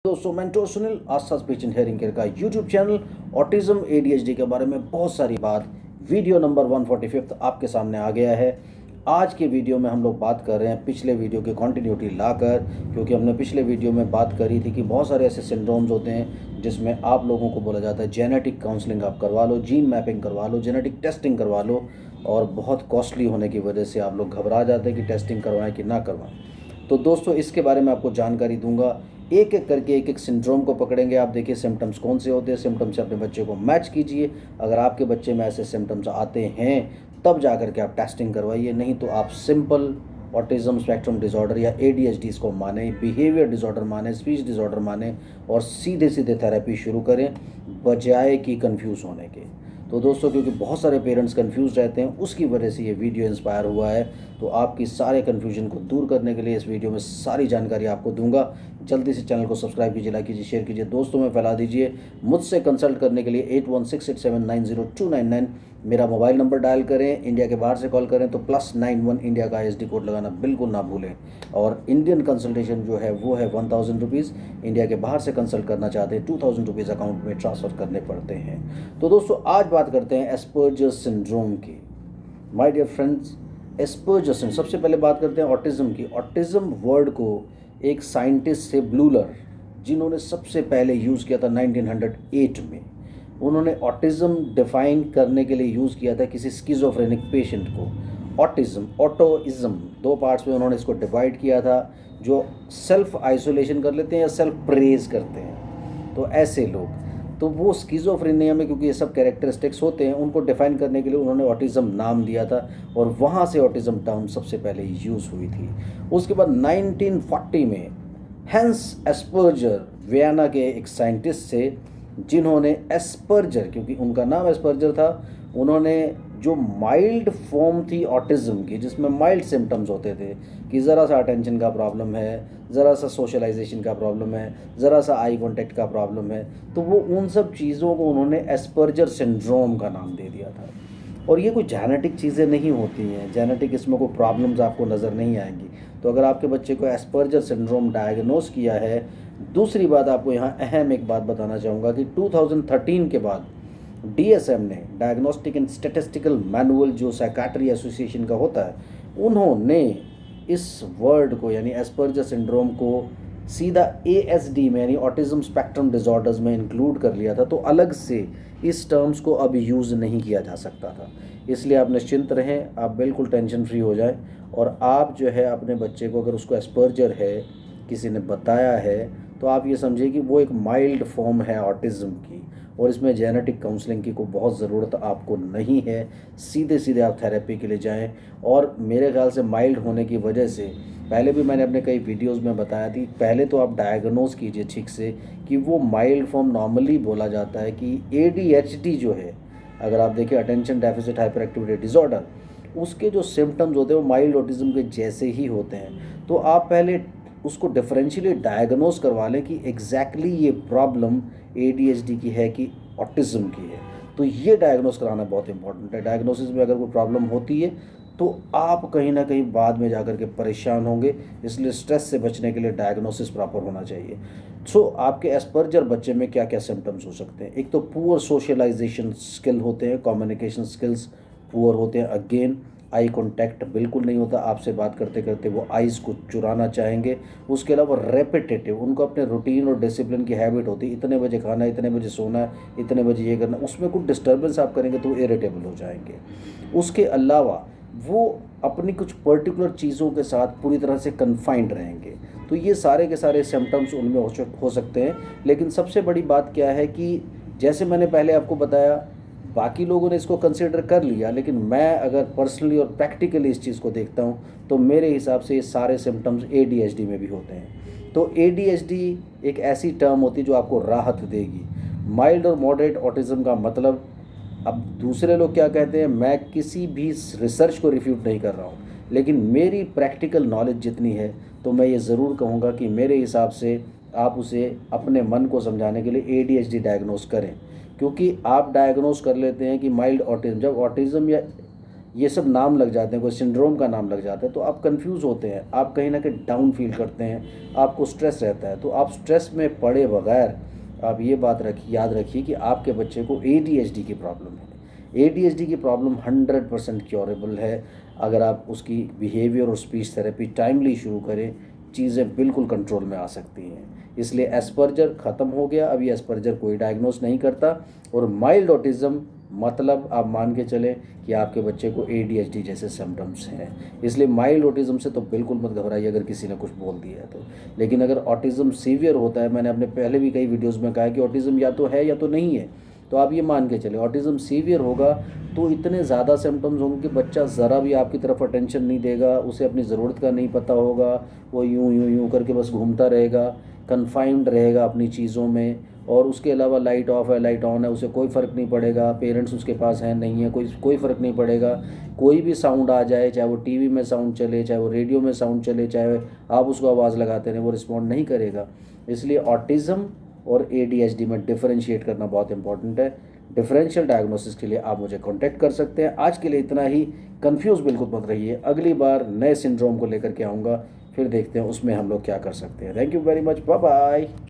दोस्तों mentor Sunil Aastha speech and hearing care का YouTube channel autism ADHD के बारे में बहुत सारी बात वीडियो नंबर 145 आपके सामने आ गया है। आज के वीडियो में हम लोग बात कर रहे हैं पिछले वीडियो की कंटिन्यूटी लाकर, क्योंकि हमने पिछले वीडियो में बात करी थी कि बहुत सारे ऐसे सिंड्रोम्स होते हैं जिसमें आप लोगों को बोला जाता है जेनेटिक काउंसलिंग आप करवा लो, जीन मैपिंग करवा लो, जेनेटिक टेस्टिंग करवा लो, और बहुत कॉस्टली होने की वजह से आप लोग घबरा जाते हैं कि टेस्टिंग करवाएं कि ना करवाएं। तो दोस्तों इसके बारे में आपको जानकारी दूंगा, एक एक करके एक एक सिंड्रोम को पकड़ेंगे। आप देखिए सिम्टम्स कौन से होते हैं, सिम्टम्स से अपने बच्चे को मैच कीजिए। अगर आपके बच्चे में ऐसे सिम्टम्स आते हैं तब जा कर के आप टेस्टिंग करवाइए, नहीं तो आप सिंपल ऑटिज्म स्पेक्ट्रम डिसऑर्डर या एडीएचडी इसको माने, बिहेवियर डिसऑर्डर माने, स्पीच डिसऑर्डर माने और सीधे सीधे थेरेपी शुरू करें बजाय कि कंफ्यूज होने के। तो दोस्तों क्योंकि बहुत सारे पेरेंट्स कंफ्यूज रहते हैं, उसकी वजह से ये वीडियो इंस्पायर हुआ है। तो आपकी सारे कन्फ्यूजन को दूर करने के लिए इस वीडियो में सारी जानकारी आपको दूंगा। जल्दी से चैनल को सब्सक्राइब कीजिए, लाइक कीजिए, शेयर कीजिए, दोस्तों में फैला दीजिए। मुझसे कंसल्ट करने के लिए 8168790299 मेरा मोबाइल नंबर डायल करें। इंडिया के बाहर से कॉल करें तो +91 इंडिया का ISD कोड लगाना बिल्कुल ना भूलें। और इंडियन कंसल्टेशन जो है वो है 1000 रुपीज़। इंडिया के बाहर से कंसल्ट करना चाहते हैं 2000 रुपीज़ अकाउंट में ट्रांसफ़र करने पड़ते हैं। तो दोस्तों आज बात करते हैं एस्पर्जर सिंड्रोम की। My dear friends, Asperger syndrome, सबसे पहले बात करते हैं ऑटिज्म की। ऑटिज्म वर्ड को एक साइंटिस्ट थे ब्लूलर, जिन्होंने सबसे पहले यूज़ किया था 1908 में। उन्होंने ऑटिज्म डिफाइन करने के लिए यूज़ किया था किसी स्किज़ोफ्रेनिक पेशेंट को। ऑटोइज्म दो पार्ट्स में उन्होंने इसको डिवाइड किया था, जो सेल्फ आइसोलेशन कर लेते हैं या सेल्फ प्रेज करते हैं, तो ऐसे लोग। तो वो स्किज़ोफ्रेनिया में क्योंकि ये सब कैरेक्टरिस्टिक्स होते हैं, उनको डिफाइन करने के लिए उन्होंने ऑटिज्म नाम दिया था और वहाँ से ऑटिज्म टर्म सबसे पहले यूज़ हुई थी। उसके बाद 1940 में हैंस एस्पर्जर वियना के एक साइंटिस्ट थे, जिन्होंने एस्पर्जर, क्योंकि उनका नाम एस्पर्जर था, उन्होंने जो माइल्ड फॉर्म थी ऑटिज्म की, जिसमें माइल्ड सिम्टम्स होते थे कि ज़रा सा अटेंशन का प्रॉब्लम है, ज़रा सा सोशलाइजेशन का प्रॉब्लम है, ज़रा सा आई कांटेक्ट का प्रॉब्लम है, तो वो उन सब चीज़ों को उन्होंने एस्पर्जर सिंड्रोम का नाम दे दिया था। और ये कोई जेनेटिक चीज़ें नहीं होती हैं, जेनेटिक इसमें कोई प्रॉब्लम्स आपको नज़र नहीं आएंगी। तो अगर आपके बच्चे को एस्पर्जर सिंड्रोम डायग्नोस किया है, दूसरी बात आपको यहाँ अहम एक बात बताना चाहूँगा कि 2013 के बाद DSM ने, डायग्नोस्टिक एंड स्टैटिस्टिकल मैनुअल जो साइकाट्री एसोसिएशन का होता है, उन्होंने इस वर्ड को यानी एस्पर्जर सिंड्रोम को सीधा ASD में यानी ऑटिज्म स्पेक्ट्रम डिसऑर्डर्स में इंक्लूड कर लिया था। तो अलग से इस टर्म्स को अब यूज़ नहीं किया जा सकता था। इसलिए आप निश्चिंत रहें, आप बिल्कुल टेंशन फ्री हो जाएं। और आप जो है अपने बच्चे को, अगर उसको एस्पर्जर है, किसी ने बताया है, तो आप ये समझिए कि वो एक माइल्ड फॉर्म है ऑटिज्म की, और इसमें जेनेटिक काउंसलिंग की कोई बहुत ज़रूरत आपको नहीं है। सीधे सीधे आप थेरेपी के लिए जाएं। और मेरे ख्याल से माइल्ड होने की वजह से, पहले भी मैंने अपने कई वीडियोस में बताया थी, पहले तो आप डायग्नोज कीजिए ठीक से कि वो माइल्ड फॉर्म। नॉर्मली बोला जाता है कि ADHD जो है, अगर आप देखिए attention deficit hyper activity disorder, उसके जो सिम्टम्स होते हैं वो माइल्ड ऑटिज्म के जैसे ही होते हैं। तो आप पहले उसको डिफरेंशियली डायग्नोज करवा लें कि एग्जैक्टली ये प्रॉब्लम ADHD की है कि ऑटिज्म की है। तो ये डायग्नोज कराना बहुत इंपॉर्टेंट है। डायग्नोसिस में अगर कोई प्रॉब्लम होती है तो आप कहीं ना कहीं बाद में जाकर के परेशान होंगे, इसलिए स्ट्रेस से बचने के लिए डायग्नोसिस प्रॉपर होना चाहिए। सो आपके एस्पर्जर बच्चे में क्या क्या सिम्टम्स हो सकते हैं? एक तो पुअर सोशलाइजेशन स्किल होते हैं, कम्युनिकेशन स्किल्स पुअर होते हैं। अगेन आई कांटेक्ट बिल्कुल नहीं होता, आपसे बात करते करते वो आइज़ को चुराना चाहेंगे। उसके अलावा रेपिटेटिव, उनको अपने रूटीन और डिसिप्लिन की हैबिट होती है, इतने बजे खाना, इतने बजे सोना, इतने बजे ये करना, उसमें कुछ डिस्टर्बेंस आप करेंगे तो इरिटेबल हो जाएंगे। उसके अलावा वो अपनी कुछ पर्टिकुलर चीज़ों के साथ पूरी तरह से कन्फाइंड रहेंगे। तो ये सारे के सारे सिम्टम्स उनमें हो सकते हैं। लेकिन सबसे बड़ी बात क्या है कि जैसे मैंने पहले आपको बताया, बाकी लोगों ने इसको कंसिडर कर लिया, लेकिन मैं अगर पर्सनली और प्रैक्टिकली इस चीज़ को देखता हूँ तो मेरे हिसाब से ये सारे सिम्टम्स ADHD में भी होते हैं। तो ADHD एक ऐसी टर्म होती है जो आपको राहत देगी। माइल्ड और मॉडरेट ऑटिज्म का मतलब, अब दूसरे लोग क्या कहते हैं, मैं किसी भी रिसर्च को रिफ्यूट नहीं कर रहा हूँ, लेकिन मेरी प्रैक्टिकल नॉलेज जितनी है तो मैं ये ज़रूर कहूँगा कि मेरे हिसाब से आप उसे अपने मन को समझाने के लिए ADHD डायग्नोस करें। क्योंकि आप डायग्नोस कर लेते हैं कि माइल्ड ऑटिज्म, जब ऑटिज्म या ये सब नाम लग जाते हैं, कोई सिंड्रोम का नाम लग जाता है, तो आप कंफ्यूज होते हैं, आप कहीं ना कहीं डाउन फील करते हैं, आपको स्ट्रेस रहता है। तो आप स्ट्रेस में पड़े बगैर आप ये बात याद रखिए कि आपके बच्चे को ADHD की प्रॉब्लम है। ADHD की प्रॉब्लम 100% क्योरेबल है। अगर आप उसकी बिहेवियर और स्पीच थेरेपी टाइमली शुरू करें, चीज़ें बिल्कुल कंट्रोल में आ सकती हैं। इसलिए एस्पर्जर ख़त्म हो गया, अभी एस्पर्जर कोई डायग्नोस नहीं करता। और माइल्ड ऑटिज़म मतलब आप मान के चलें कि आपके बच्चे को ADHD जैसे सिम्टम्स हैं। इसलिए माइल्ड ऑटिज़म से तो बिल्कुल मत घबराइए अगर किसी ने कुछ बोल दिया है तो। लेकिन अगर ऑटिज़म सीवियर होता है, मैंने अपने पहले भी कई वीडियोस में कहा है कि ऑटिज़म या तो है या तो नहीं है, तो आप ये मान के चले ऑटिज़म सीवियर होगा तो इतने ज़्यादा सिम्टम्स होंगे कि बच्चा ज़रा भी आपकी तरफ अटेंशन नहीं देगा, उसे अपनी ज़रूरत का नहीं पता होगा, वो यूं यूं यूं करके बस घूमता रहेगा, कन्फाइंड रहेगा अपनी चीज़ों में। और उसके अलावा लाइट ऑफ है लाइट ऑन है उसे कोई फ़र्क नहीं पड़ेगा, पेरेंट्स उसके पास हैं नहीं है कोई फ़र्क नहीं पड़ेगा। कोई भी साउंड आ जाए, चाहे वो टीवी में साउंड चले, चाहे वो रेडियो में साउंड चले, चाहे आप उसको आवाज़ लगाते रहें, वो रिस्पॉन्ड नहीं करेगा। इसलिए ऑटिज़म और ADHD में डिफरेंशिएट करना बहुत इंपॉर्टेंट है। डिफरेंशियल डायग्नोसिस के लिए आप मुझे कांटेक्ट कर सकते हैं। आज के लिए इतना ही। कंफ्यूज बिल्कुल मत रहिए, अगली बार नए सिंड्रोम को लेकर के आऊँगा, फिर देखते हैं उसमें हम लोग क्या कर सकते हैं। Thank you very much, bye bye.